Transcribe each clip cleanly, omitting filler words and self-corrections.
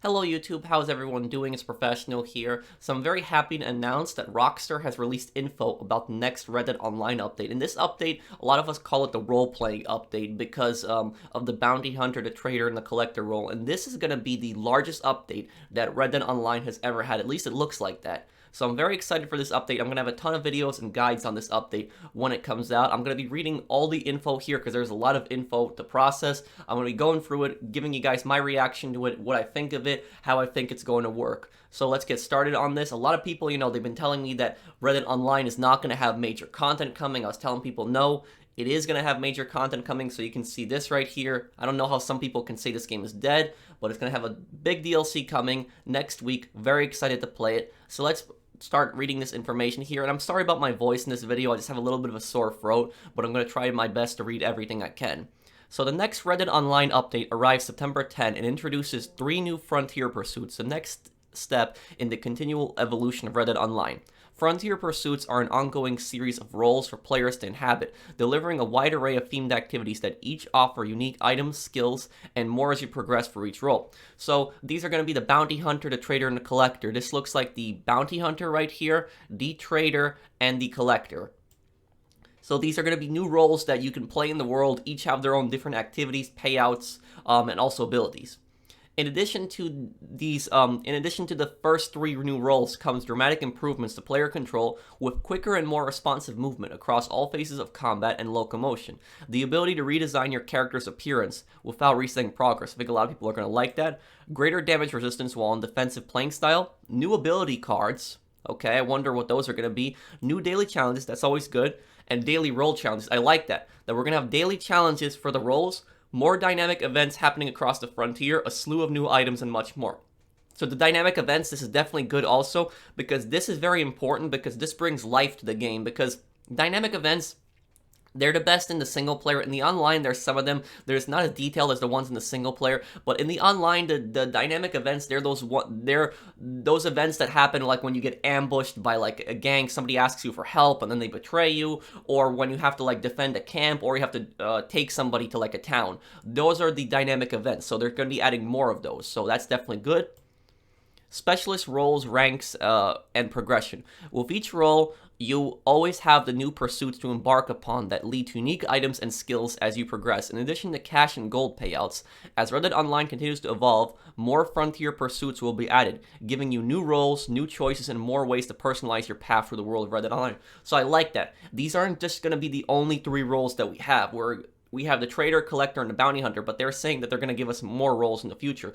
Hello YouTube, how's everyone doing? It's Professional here. So I'm very happy to announce that Rockstar has released info about the next Red Dead Online update. In this update, a lot of us call it the role-playing update because of the bounty hunter, the trader, and the collector role. And this is going to be the largest update that Red Dead Online has ever had. At least it looks like that. So I'm very excited for this update. I'm going to have a ton of videos and guides on this update when it comes out. I'm going to be reading all the info here because there's a lot of info to process. I'm going to be going through it, giving you guys my reaction to it, what I think of it, how I think it's going to work. So let's get started on this. A lot of people, they've been telling me that Red Dead Online is not going to have major content coming. I was telling people no. It is going to have major content coming, so you can see this right here. I don't know how some people can say this game is dead, but it's going to have a big DLC coming next week. Very excited to play it. So let's start reading this information here. And I'm sorry about my voice in this video. I just have a little bit of a sore throat, but I'm going to try my best to read everything I can. So the next Red Dead Online update arrives September 10 and introduces 3 new frontier pursuits, the next step in the continual evolution of Red Dead Online. Frontier Pursuits are an ongoing series of roles for players to inhabit, delivering a wide array of themed activities that each offer unique items, skills, and more as you progress for each role. So these are going to be the Bounty Hunter, the Trader, and the Collector. This looks like the Bounty Hunter right here, the Trader, and the Collector. So these are going to be new roles that you can play in the world, each have their own different activities, payouts, and also abilities. In addition to the first 3 new roles comes dramatic improvements to player control with quicker and more responsive movement across all phases of combat and locomotion. The ability to redesign your character's appearance without resetting progress. I think a lot of people are going to like that. Greater damage resistance while in defensive playing style. New ability cards. Okay, I wonder what those are going to be. New daily challenges, that's always good. And daily role challenges. I like that. That we're going to have daily challenges for the roles. More dynamic events happening across the frontier, a slew of new items, and much more. So the dynamic events, this is definitely good also, because this is very important, because this brings life to the game, because dynamic events, they're the best in the single player. In the online, there's some of them. There's not as detailed as the ones in the single player, but in the online, the dynamic events, they're those events that happen like when you get ambushed by like a gang, somebody asks you for help and then they betray you, or when you have to like defend a camp, or you have to take somebody to like a town. Those are the dynamic events, so they're going to be adding more of those, so that's definitely good. Specialist roles, ranks, and progression. With each role, you always have the new pursuits to embark upon that lead to unique items and skills as you progress. In addition to cash and gold payouts, as Red Dead Online continues to evolve, more frontier pursuits will be added, giving you new roles, new choices, and more ways to personalize your path through the world of Red Dead Online. So I like that. These aren't just going to be the only 3 roles that we have. We have the Trader, Collector, and the Bounty Hunter, but they're saying that they're going to give us more roles in the future.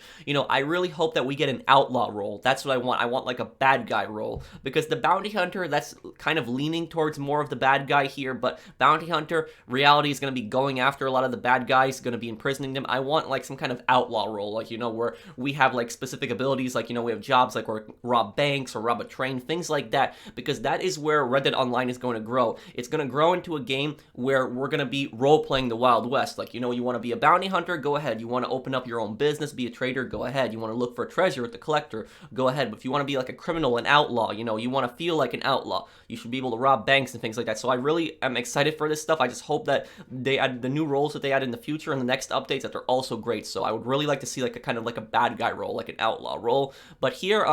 I really hope that we get an outlaw role. That's what I want. I want like a bad guy role, because the Bounty Hunter, that's kind of leaning towards more of the bad guy here, but Bounty Hunter, reality is going to be going after a lot of the bad guys, going to be imprisoning them. I want like some kind of outlaw role, like, where we have like specific abilities, like, we have jobs like where rob banks or rob a train, things like that, because that is where Red Dead Online is going to grow. It's going to grow into a game where we're going to be role-playing the Wild West. Like, you want to be a bounty hunter, go ahead. You want to open up your own business, be a trader, go ahead. You want to look for treasure with the collector, go ahead. But if you want to be like a criminal, an outlaw, you want to feel like an outlaw, you should be able to rob banks and things like that. So I really am excited for this stuff. I just hope that they add the new roles that they add in the future and the next updates, that they're also great. So I would really like to see like a kind of like a bad guy role, like an outlaw role. But here,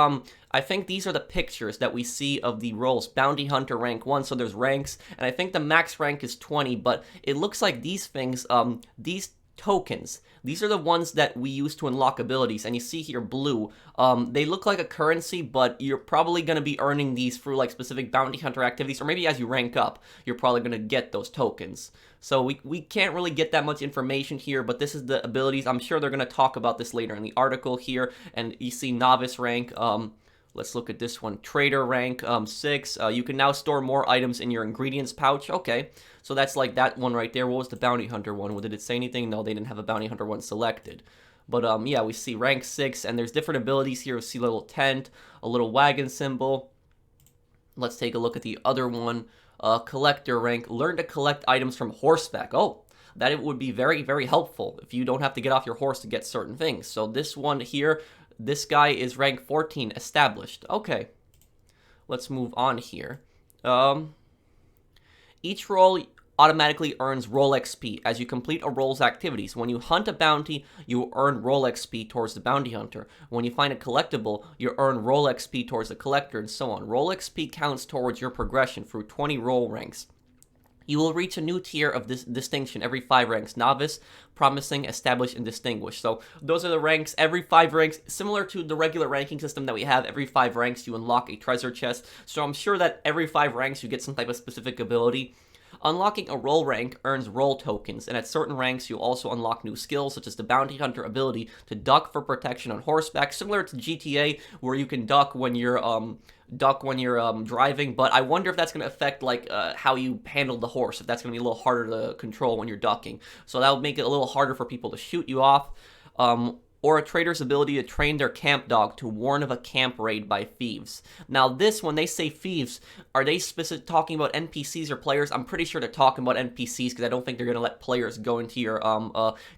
I think these are the pictures that we see of the roles. Bounty Hunter rank 1, so there's ranks, and I think the max rank is 20, but it looks like these things, these tokens, these are the ones that we use to unlock abilities, and you see here blue. They look like a currency, but you're probably going to be earning these through like specific Bounty Hunter activities, or maybe as you rank up, you're probably going to get those tokens. So we can't really get that much information here, but this is the abilities. I'm sure they're going to talk about this later in the article here, and you see novice rank, let's look at this one. Trader rank 6. You can now store more items in your ingredients pouch. Okay, so that's like that one right there. What was the Bounty Hunter one? Well, did it say anything? No, they didn't have a Bounty Hunter one selected. But yeah, we see rank 6, and there's different abilities here. We see a little tent, a little wagon symbol. Let's take a look at the other one. Collector rank. Learn to collect items from horseback. Oh, that it would be very, very helpful if you don't have to get off your horse to get certain things. So this one here, this guy is rank 14, established. Okay, let's move on here. Each role automatically earns role XP as you complete a role's activities. When you hunt a bounty, you earn role XP towards the bounty hunter. When you find a collectible, you earn role XP towards the collector, and so on. Role XP counts towards your progression through 20 role ranks. You will reach a new tier of this distinction every 5 ranks: novice, promising, established, and distinguished. So those are the ranks. Every 5 ranks, similar to the regular ranking system that we have, every 5 ranks you unlock a treasure chest. So I'm sure that every 5 ranks you get some type of specific ability. Unlocking a role rank earns role tokens, and at certain ranks you also unlock new skills, such as the bounty hunter ability to duck for protection on horseback, similar to GTA, where you can duck when you're driving. But I wonder if that's going to affect like how you handle the horse, if that's going to be a little harder to control when you're ducking. So that would make it a little harder for people to shoot you off. Or a trader's ability to train their camp dog to warn of a camp raid by thieves. Now this, when they say thieves, are they talking about NPCs or players? I'm pretty sure they're talking about NPCs, because I don't think they're going to let players go into your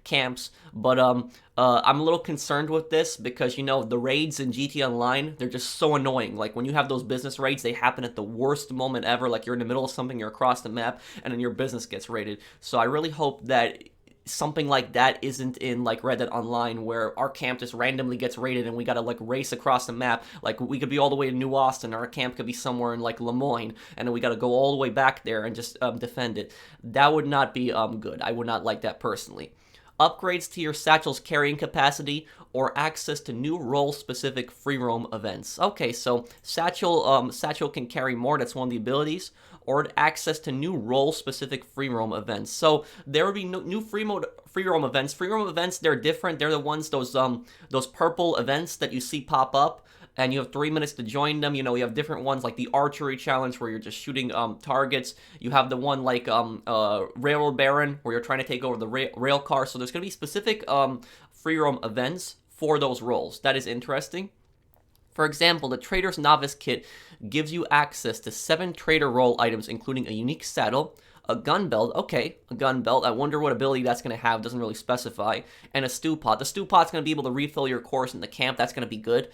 camps. But I'm a little concerned with this, because, you know, the raids in GTA Online, they're just so annoying. Like, when you have those business raids, they happen at the worst moment ever. Like, you're in the middle of something, you're across the map, and then your business gets raided. So I really hope that something like that isn't in like Red Dead Online, where our camp just randomly gets raided and we gotta like race across the map. Like, we could be all the way to New Austin, our camp could be somewhere in like Lemoyne, and then we gotta go all the way back there and just defend it. That would not be good. I would not like that personally. Upgrades to your satchel's carrying capacity, or access to new role-specific free roam events. Okay, so satchel can carry more. That's one of the abilities. Or access to new role-specific free roam events. So there would be new free roam events. Free roam events, they're different. They're the ones, those purple events that you see pop up, and you have 3 minutes to join them. You know, you have different ones like the archery challenge, where you're just shooting targets. You have the one like Railroad Baron, where you're trying to take over the rail car. So there's going to be specific free roam events for those roles. That is interesting. For example, the Trader's Novice Kit gives you access to 7 Trader role items, including a unique saddle, a gun belt. Okay, a gun belt. I wonder what ability that's going to have. Doesn't really specify. And a stew pot. The stew pot's going to be able to refill your cores in the camp. That's going to be good.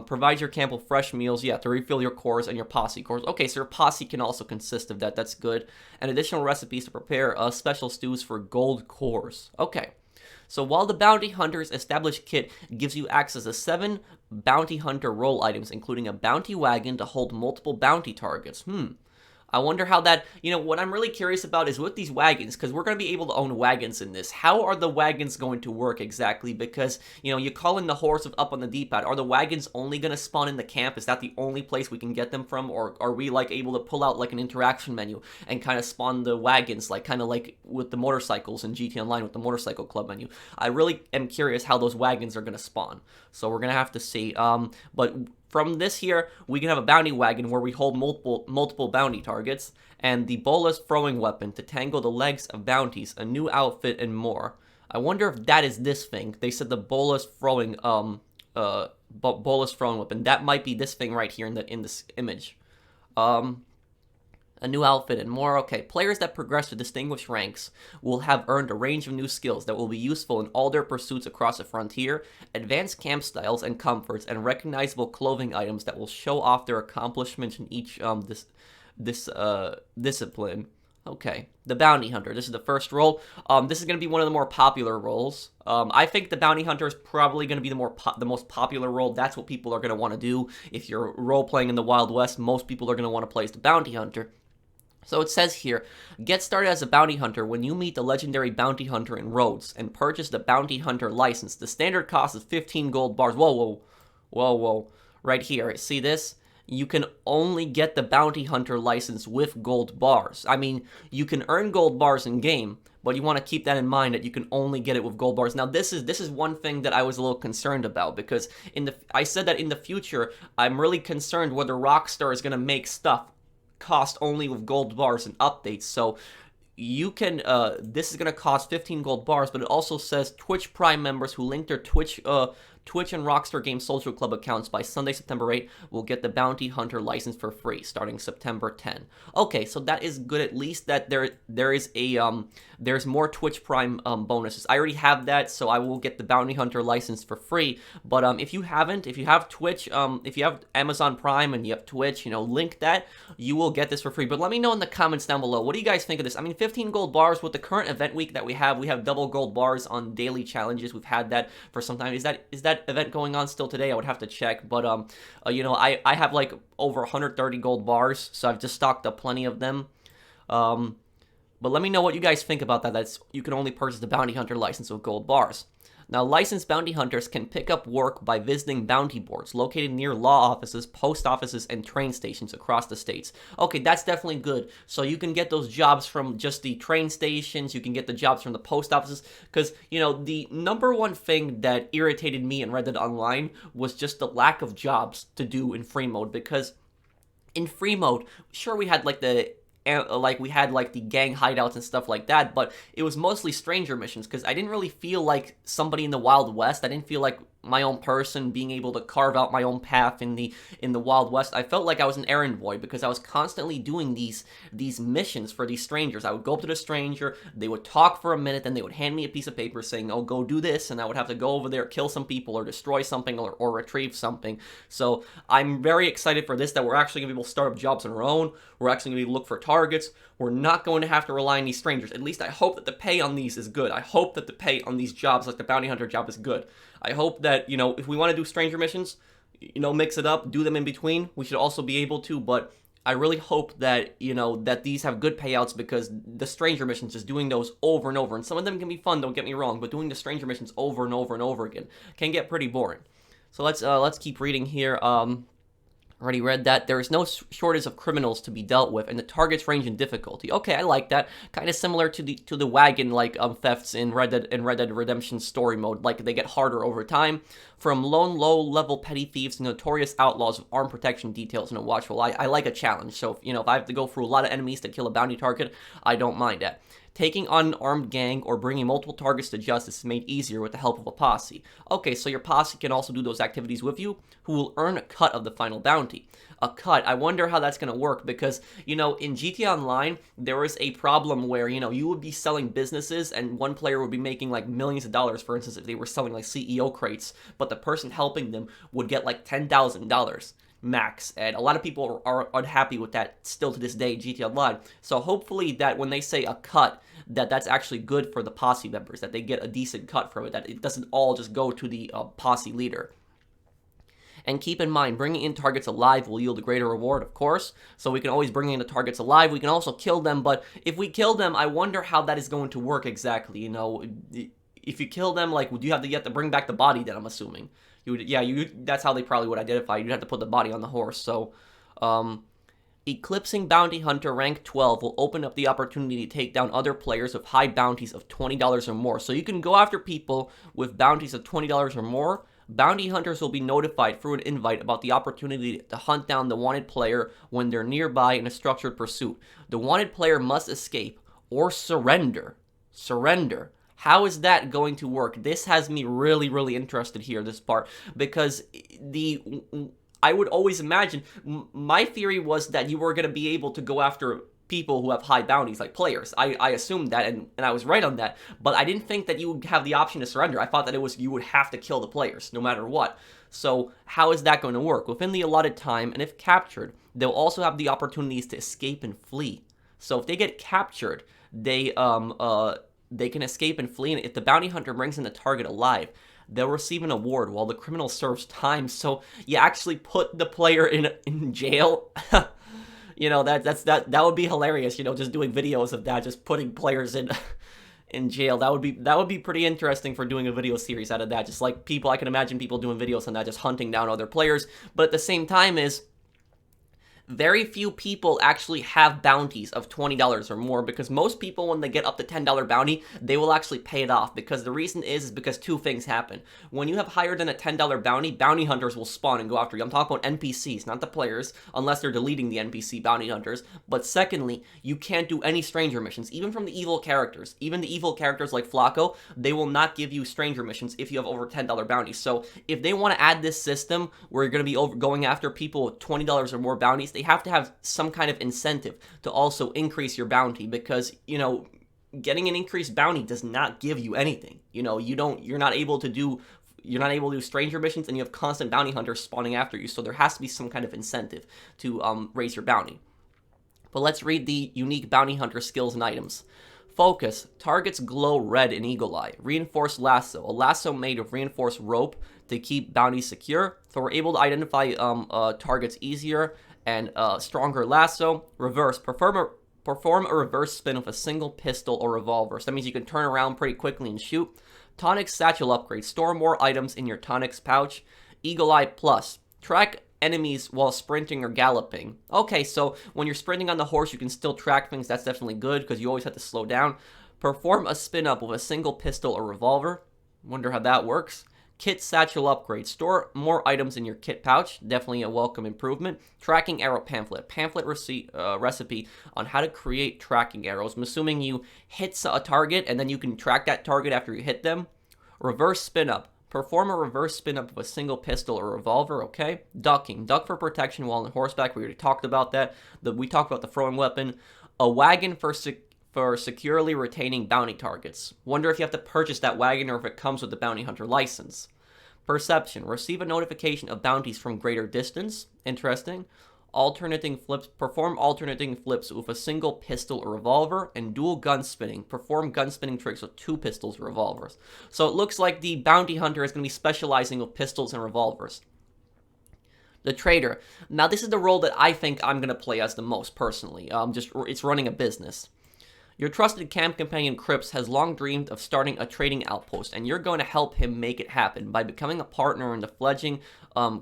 Provides your camp with fresh meals, yeah, to refill your cores and your posse cores. Okay, so your posse can also consist of that. That's good. And additional recipes to prepare special stews for gold cores. Okay. So while the Bounty Hunter's established kit gives you access to 7 Bounty Hunter role items, including a bounty wagon to hold multiple bounty targets. I wonder how that, you know, what I'm really curious about is with these wagons, because we're going to be able to own wagons in this. How are the wagons going to work exactly? Because, you know, you call in the horse up on the D-pad. Are the wagons only going to spawn in the camp? Is that the only place we can get them from? Or are we, like, able to pull out, like, an interaction menu and kind of spawn the wagons, like, kind of like with the motorcycles in GTA Online with the motorcycle club menu? I really am curious how those wagons are going to spawn. So we're going to have to see. But from this here, we can have a bounty wagon where we hold multiple bounty targets, and the bolas throwing weapon to tangle the legs of bounties, a new outfit, and more. I wonder if that is this thing. They said the bolas throwing weapon. That might be this thing right here in this image. A new outfit and more. Okay, players that progress to distinguished ranks will have earned a range of new skills that will be useful in all their pursuits across the frontier, advanced camp styles and comforts, and recognizable clothing items that will show off their accomplishments in each discipline. Okay, the Bounty Hunter. This is the first role. This is going to be one of the more popular roles. I think the Bounty Hunter is probably going to be the most popular role. That's what people are going to want to do. If you're role-playing in the Wild West, most people are going to want to play as the Bounty Hunter. So it says here, get started as a bounty hunter when you meet the legendary bounty hunter in Rhodes and purchase the bounty hunter license. The standard cost is 15 gold bars. Whoa. Right here, see this? You can only get the bounty hunter license with gold bars. I mean, you can earn gold bars in game, but you want to keep that in mind that you can only get it with gold bars. Now, this is one thing that I was a little concerned about, because I said that in the future, I'm really concerned whether Rockstar is going to make stuff cost only with gold bars and updates. So you can this is going to cost 15 gold bars, but it also says Twitch Prime members who link their Twitch Twitch and Rockstar Games Social Club accounts by Sunday, September 8 will get the Bounty Hunter license for free starting September 10. Okay, so that is good. At least that there is a there's more Twitch Prime bonuses. I already have that, so I will get the Bounty Hunter license for free. But if you haven't, if you have Twitch, if you have Amazon Prime and you have Twitch, link that, you will get this for free. But let me know in the comments down below, what do you guys think of this? I mean, 15 gold bars with the current event week that we have double gold bars on daily challenges. We've had that for some time. Is that event going on still today? I would have to check. But I have like over 130 gold bars, so I've just stocked up plenty of them. But let me know what you guys think about that. You can only purchase the Bounty Hunter license with gold bars. Now, licensed bounty hunters can pick up work by visiting bounty boards located near law offices, post offices, and train stations across the states. Okay, that's definitely good. So you can get those jobs from just the train stations, you can get the jobs from the post offices, because, the number one thing that irritated me in Red Dead Online was just the lack of jobs to do in free mode, because in free mode, sure, we had like the gang hideouts and stuff like that, but it was mostly stranger missions, because I didn't really feel like somebody in the Wild West. I didn't feel like my own person being able to carve out my own path in the Wild West. I felt like I was an errand boy, because I was constantly doing these missions for these strangers. I would go up to the stranger, they would talk for a minute, then they would hand me a piece of paper saying, oh, go do this, and I would have to go over there, kill some people, or destroy something, or retrieve something. So I'm very excited for this, that we're actually going to be able to start up jobs on our own. We're actually going to look for targets. We're not going to have to rely on these strangers. At least I hope that the pay on these is good. I hope that the pay on these jobs, like the bounty hunter job, is good. I hope that, if we want to do stranger missions, mix it up, do them in between. We should also be able to, but I really hope that, that these have good payouts, because the stranger missions, just doing those over and over, and some of them can be fun, don't get me wrong, but doing the stranger missions over and over and over again can get pretty boring. So let's keep reading here. Already read that. There is no shortage of criminals to be dealt with, and the targets range in difficulty. Okay, I like that. Kind of similar to the wagon thefts in Red Dead Redemption story mode. Like, they get harder over time. From lone low-level petty thieves to notorious outlaws with armed protection details and a watchful eye. I like a challenge. So if I have to go through a lot of enemies to kill a bounty target, I don't mind that. Taking on an armed gang or bringing multiple targets to justice is made easier with the help of a posse. Okay, so your posse can also do those activities with you, who will earn a cut of the final bounty. A cut. I wonder how that's going to work, because, in GTA Online, there was a problem where, you would be selling businesses, and one player would be making, like, millions of dollars, for instance, if they were selling, like, CEO crates, but the person helping them would get, like, $10,000. Max, and a lot of people are unhappy with that still to this day in GTA Online. So hopefully that when they say a cut, that's actually good for the posse members, that they get a decent cut from it, that it doesn't all just go to the posse leader. And keep in mind, bringing in targets alive will yield a greater reward, of course. So we can always bring in the targets alive. We can also kill them, but if we kill them, I wonder how that is going to work exactly. If you kill them, like, you have to bring back the body then, I'm assuming. That's how they probably would identify. You'd have to put the body on the horse. So, Eclipsing Bounty Hunter rank 12 will open up the opportunity to take down other players with high bounties of $20 or more. So you can go after people with bounties of $20 or more. Bounty hunters will be notified through an invite about the opportunity to hunt down the wanted player when they're nearby in a structured pursuit. The wanted player must escape or surrender. Surrender. How is that going to work? This has me really, really interested here, this part, because I would always imagine, my theory was that you were going to be able to go after people who have high bounties, like players. I assumed that, and I was right on that, but I didn't think that you would have the option to surrender. I thought that you would have to kill the players, no matter what. So how is that going to work? Within the allotted time, and if captured, they'll also have the opportunities to escape and flee. So if they get captured, they can escape and flee, and if the bounty hunter brings in the target alive, they'll receive an award while the criminal serves time. So you actually put the player in jail. That would be hilarious. Just doing videos of that, just putting players in jail. That would be pretty interesting for doing a video series out of that. Just like I can imagine people doing videos on that, just hunting down other players. But at the same time, very few people actually have bounties of $20 or more, because most people, when they get up to $10 bounty, they will actually pay it off, because the reason is because two things happen. When you have higher than a $10 bounty, bounty hunters will spawn and go after you. I'm talking about NPCs, not the players, unless they're deleting the NPC bounty hunters. But secondly, you can't do any stranger missions, even from the evil characters. Even the evil characters like Flacco, they will not give you stranger missions if you have over $10 bounties. So if they want to add this system where you're going to be going after people with $20 or more bounties, they have to have some kind of incentive to also increase your bounty, because, getting an increased bounty does not give you anything. You're not able to do stranger missions, and you have constant bounty hunters spawning after you, so there has to be some kind of incentive to raise your bounty. But let's read the unique bounty hunter skills and items. Focus. Targets glow red in Eagle Eye. Reinforced lasso. A lasso made of reinforced rope to keep bounties secure, so we're able to identify targets easier. And stronger lasso. Reverse. Perform a reverse spin with a single pistol or revolver. So that means you can turn around pretty quickly and shoot. Tonic satchel upgrade. Store more items in your tonics pouch. Eagle Eye Plus. Track enemies while sprinting or galloping. Okay, so when you're sprinting on the horse, you can still track things. That's definitely good, because you always have to slow down. Perform a spin up with a single pistol or revolver. Wonder how that works. Kit satchel upgrade. Store more items in your kit pouch. Definitely a welcome improvement. Tracking arrow pamphlet. Pamphlet recipe on how to create tracking arrows. I'm assuming you hit a target and then you can track that target after you hit them. Reverse spin up. Perform a reverse spin up with a single pistol or revolver. Okay. Ducking. Duck for protection while on horseback. We already talked about that. We talked about the throwing weapon. A wagon for securely retaining bounty targets. Wonder if you have to purchase that wagon or if it comes with the bounty hunter license. Perception. Receive a notification of bounties from greater distance. Interesting. Alternating flips. Perform alternating flips with a single pistol or revolver. And dual gun spinning. Perform gun spinning tricks with two pistols or revolvers. So it looks like the bounty hunter is going to be specializing with pistols and revolvers. The trader. Now this is the role that I think I'm going to play as the most personally. It's running a business. Your trusted camp companion Cripps has long dreamed of starting a trading outpost, and you're going to help him make it happen by becoming a partner in the fledgling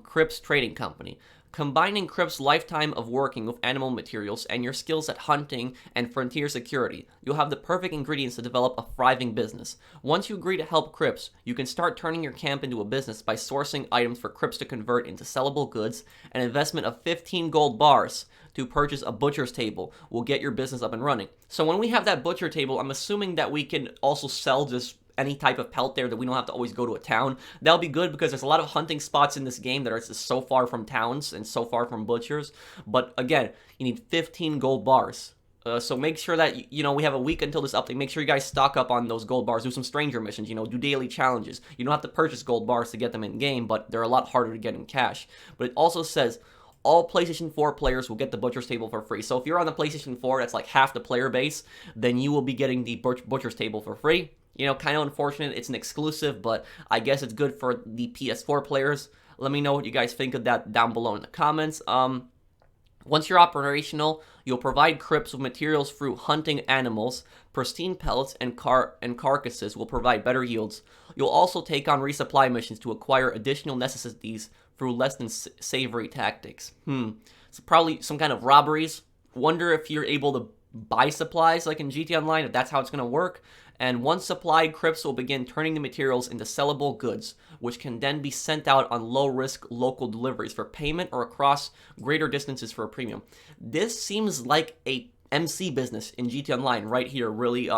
Cripps Trading Company. Combining Cripps' lifetime of working with animal materials and your skills at hunting and frontier security, you'll have the perfect ingredients to develop a thriving business. Once you agree to help Cripps, you can start turning your camp into a business by sourcing items for Cripps to convert into sellable goods. An investment of 15 gold bars to purchase a butcher's table will get your business up and running. So when we have that butcher table, I'm assuming that we can also sell just any type of pelt there, that we don't have to always go to a town. That'll be good, because there's a lot of hunting spots in this game that are just so far from towns and so far from butchers. But again, you need 15 gold bars. So make sure that, we have a week until this update. Make sure you guys stock up on those gold bars. Do some stranger missions, do daily challenges. You don't have to purchase gold bars to get them in game, but they're a lot harder to get in cash. But it also says all PlayStation 4 players will get the Butcher's Table for free. So if you're on the PlayStation 4, that's like half the player base, then you will be getting the Butcher's Table for free. Kind of unfortunate. It's an exclusive, but I guess it's good for the PS4 players. Let me know what you guys think of that down below in the comments. Once you're operational, you'll provide Cripps with materials through hunting animals. Pristine pellets and carcasses will provide better yields. You'll also take on resupply missions to acquire additional necessities through less than savory tactics. So probably some kind of robberies. Wonder if you're able to buy supplies like in GTA Online, if that's how it's going to work. And once supplied, Cripps will begin turning the materials into sellable goods, which can then be sent out on low-risk local deliveries for payment or across greater distances for a premium. This seems like a MC business in GTA Online right here, really.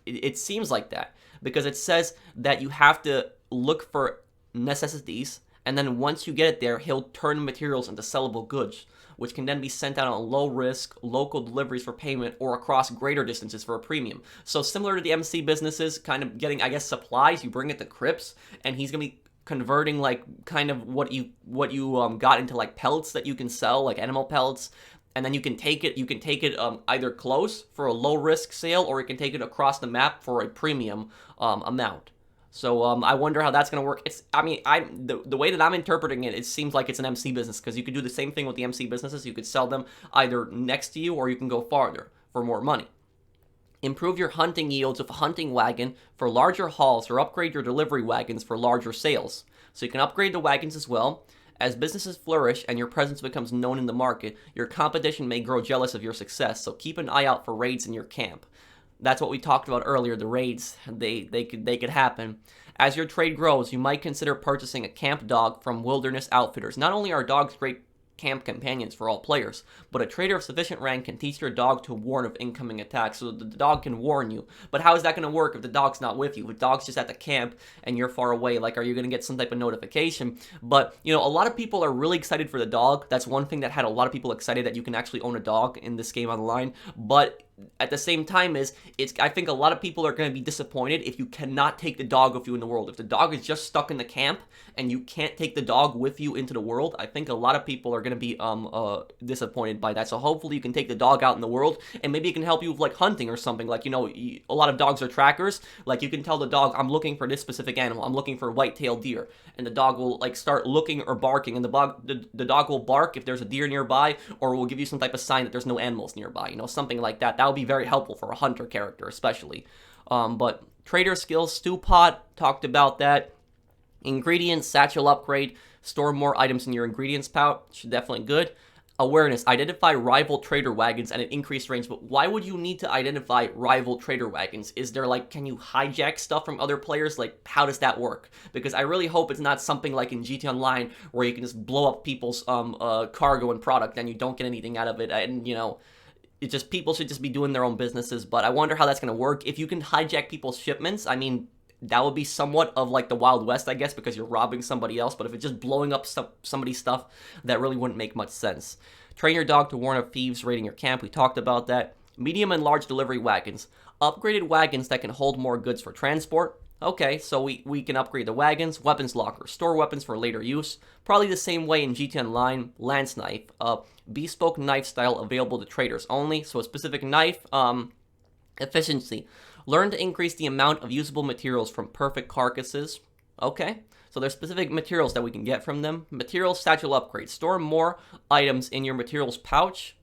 It seems like that, because it says that you have to look for necessities, and then once you get it there, he'll turn materials into sellable goods, which can then be sent out on low-risk local deliveries for payment or across greater distances for a premium. So similar to the MC businesses, kind of getting, I guess, supplies, you bring it to Cripps, and he's going to be converting, like, kind of what you got into, like, pellets that you can sell, like animal pellets, and then you can take it either close for a low-risk sale, or you can take it across the map for a premium amount. So I wonder how that's going to work. The way that I'm interpreting it, it seems like it's an MC business, because you could do the same thing with the MC businesses. You could sell them either next to you, or you can go farther for more money. Improve your hunting yields with a hunting wagon for larger hauls, or upgrade your delivery wagons for larger sales. So you can upgrade the wagons as well. As businesses flourish and your presence becomes known in the market, your competition may grow jealous of your success, so keep an eye out for raids in your camp. That's what we talked about earlier, the raids, they could happen. As your trade grows, you might consider purchasing a camp dog from Wilderness Outfitters. Not only are dogs great camp companions for all players, but a trader of sufficient rank can teach your dog to warn of incoming attacks, so the dog can warn you. But how is that going to work if the dog's not with you? If the dog's just at the camp and you're far away, like, are you going to get some type of notification? But, you know, a lot of people are really excited for the dog. That's one thing that had a lot of people excited, that you can actually own a dog in this game online. But at the same time, I think a lot of people are going to be disappointed if you cannot take the dog with you in the world. If the dog is just stuck in the camp and you can't take the dog with you into the world, I think a lot of people are going to be disappointed by that. So hopefully you can take the dog out in the world, and maybe it can help you with like hunting or something. Like, you know, a lot of dogs are trackers. Like, you can tell the dog, I'm looking for this specific animal. I'm looking for white-tailed deer, and the dog will like start looking or barking, and the dog will bark if there's a deer nearby, or will give you some type of sign that there's no animals nearby. You know, something like that. That would be very helpful for a hunter character, especially. But trader skills, stew pot, talked about that. Ingredients, satchel upgrade, store more items in your ingredients pouch, definitely good. Awareness, identify rival trader wagons at an increased range. But why would you need to identify rival trader wagons? Is there like, can you hijack stuff from other players? Like, how does that work? Because I really hope it's not something like in GT Online where you can just blow up people's cargo and product and you don't get anything out of it. And, you know, it's just, people should just be doing their own businesses. But I wonder how that's going to work. If you can hijack people's shipments, I mean, that would be somewhat of like the Wild West, I guess, because you're robbing somebody else. But if it's just blowing up somebody's stuff, that really wouldn't make much sense. Train your dog to warn of thieves raiding your camp. We talked about that. Medium and large delivery wagons. Upgraded wagons that can hold more goods for transport. Okay, so we can upgrade the wagons. Weapons locker. Store weapons for later use. Probably the same way in GT Online. Lance knife. Bespoke knife style available to traders only. So a specific knife. Efficiency. Learn to increase the amount of usable materials from perfect carcasses. Okay, so there's specific materials that we can get from them. Materials satchel upgrade. Store more items in your materials pouch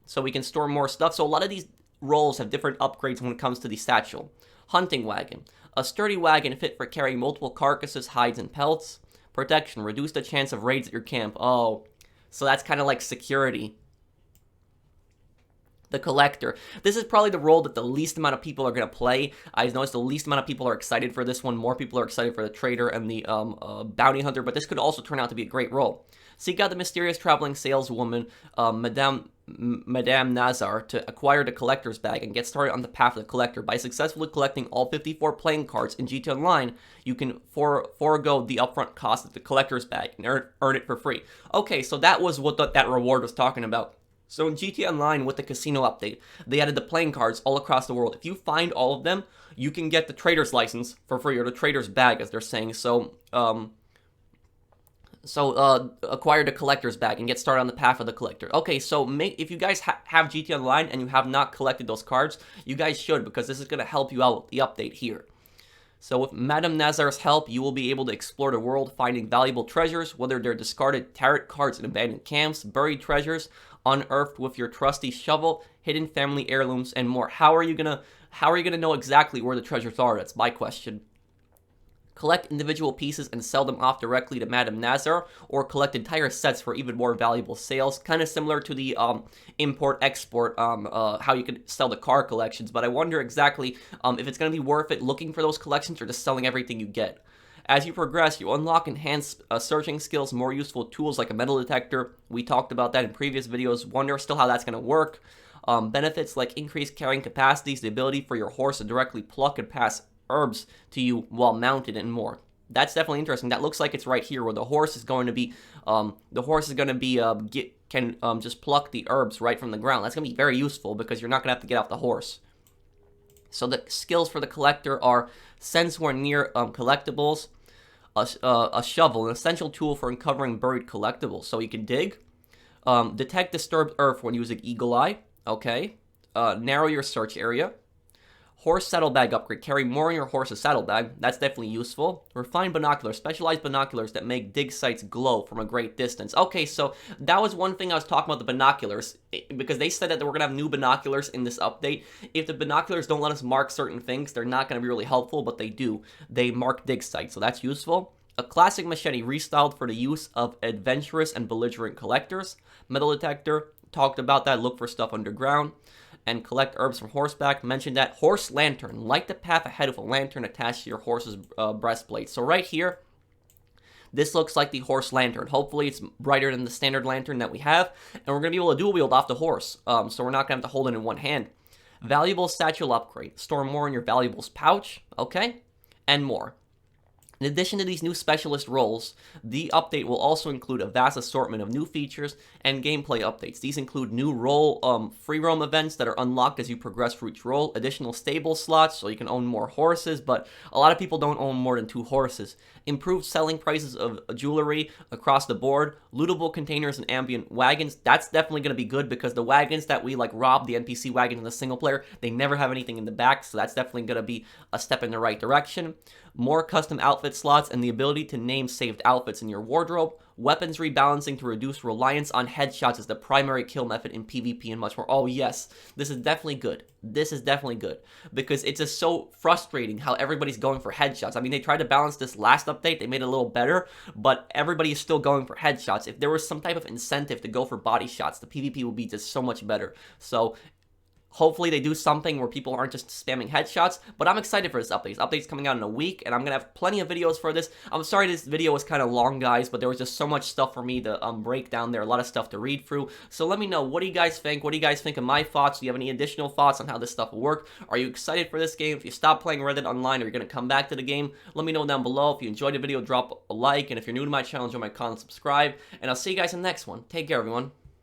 so we can store more stuff. So a lot of these roles have different upgrades when it comes to the satchel. Hunting wagon. A sturdy wagon fit for carrying multiple carcasses, hides, and pelts. Protection. Reduce the chance of raids at your camp. Oh, so that's kind of like security. The collector. This is probably the role that the least amount of people are going to play. I've noticed the least amount of people are excited for this one. More people are excited for the trader and the bounty hunter, but this could also turn out to be a great role. Seek out the mysterious traveling saleswoman, Madame Nazar, to acquire the collector's bag and get started on the path of the collector. By successfully collecting all 54 playing cards in GT Online, you can forego the upfront cost of the collector's bag and earn it for free. Okay, so that was what that reward was talking about. So in GT Online with the casino update, they added the playing cards all across the world. If you find all of them, you can get the trader's license for free, or the trader's bag, as they're saying. So, acquire the collector's bag and get started on the path of the collector. Okay, so if you guys have GT Online and you have not collected those cards, you guys should, because this is going to help you out with the update here. So with Madame Nazar's help, you will be able to explore the world, finding valuable treasures, whether they're discarded tarot cards in abandoned camps, buried treasures, unearthed with your trusty shovel, hidden family heirlooms, and more. How are you gonna know exactly where the treasures are? That's my question. Collect individual pieces and sell them off directly to Madame Nazar, or collect entire sets for even more valuable sales. Kind of similar to the import-export, how you can sell the car collections. But I wonder exactly if it's going to be worth it looking for those collections or just selling everything you get. As you progress, you unlock enhanced searching skills, more useful tools like a metal detector. We talked about that in previous videos. Wonder still how that's going to work. Benefits like increased carrying capacities, the ability for your horse to directly pluck and pass herbs to you while mounted, and more. That's definitely interesting. That looks like it's right here where the horse is going to be, just pluck the herbs right from the ground. That's going to be very useful because you're not going to have to get off the horse. So the skills for the collector are sense when near collectibles, a shovel, an essential tool for uncovering buried collectibles. So you can dig, detect disturbed earth when using Eagle Eye. Okay, narrow your search area. Horse saddlebag upgrade. Carry more in your horse's saddlebag. That's definitely useful. Refined binoculars. Specialized binoculars that make dig sites glow from a great distance. Okay, so that was one thing I was talking about, the binoculars. Because they said that we're going to have new binoculars in this update. If the binoculars don't let us mark certain things, they're not going to be really helpful, but they do. They mark dig sites, so that's useful. A classic machete restyled for the use of adventurous and belligerent collectors. Metal detector, talked about that, look for stuff underground. And collect herbs from horseback, mentioned that. Horse lantern, light the path ahead with a lantern attached to your horse's breastplate. So right here, this looks like the horse lantern. Hopefully it's brighter than the standard lantern that we have, and we're going to be able to dual wield off the horse, so we're not going to have to hold it in one hand. Valuable satchel upgrade. Store more in your valuables pouch, okay? And more. In addition to these new specialist roles, the update will also include a vast assortment of new features and gameplay updates. These include new role free roam events that are unlocked as you progress through each role, additional stable slots so you can own more horses, but a lot of people don't own more than 2 horses. Improved selling prices of jewelry across the board, lootable containers and ambient wagons. That's definitely going to be good because the wagons that we like rob, the NPC wagons in the single player, they never have anything in the back, so that's definitely going to be a step in the right direction. More custom outfit slots and the ability to name saved outfits in your wardrobe. Weapons rebalancing to reduce reliance on headshots as the primary kill method in PvP and much more. Oh yes, this is definitely good. This is definitely good because it's just so frustrating how everybody's going for headshots. I mean, they tried to balance this last update. They made it a little better, but everybody is still going for headshots. If there was some type of incentive to go for body shots, the PvP would be just so much better. So hopefully they do something where people aren't just spamming headshots, but I'm excited for this update. This update's coming out in a week, and I'm going to have plenty of videos for this. I'm sorry this video was kind of long, guys, but there was just so much stuff for me to break down there, a lot of stuff to read through. So let me know, what do you guys think? What do you guys think of my thoughts? Do you have any additional thoughts on how this stuff will work? Are you excited for this game? If you stop playing Red Dead Online, are you going to come back to the game? Let me know down below. If you enjoyed the video, drop a like, and if you're new to my channel, join my channel and subscribe, and I'll see you guys in the next one. Take care, everyone.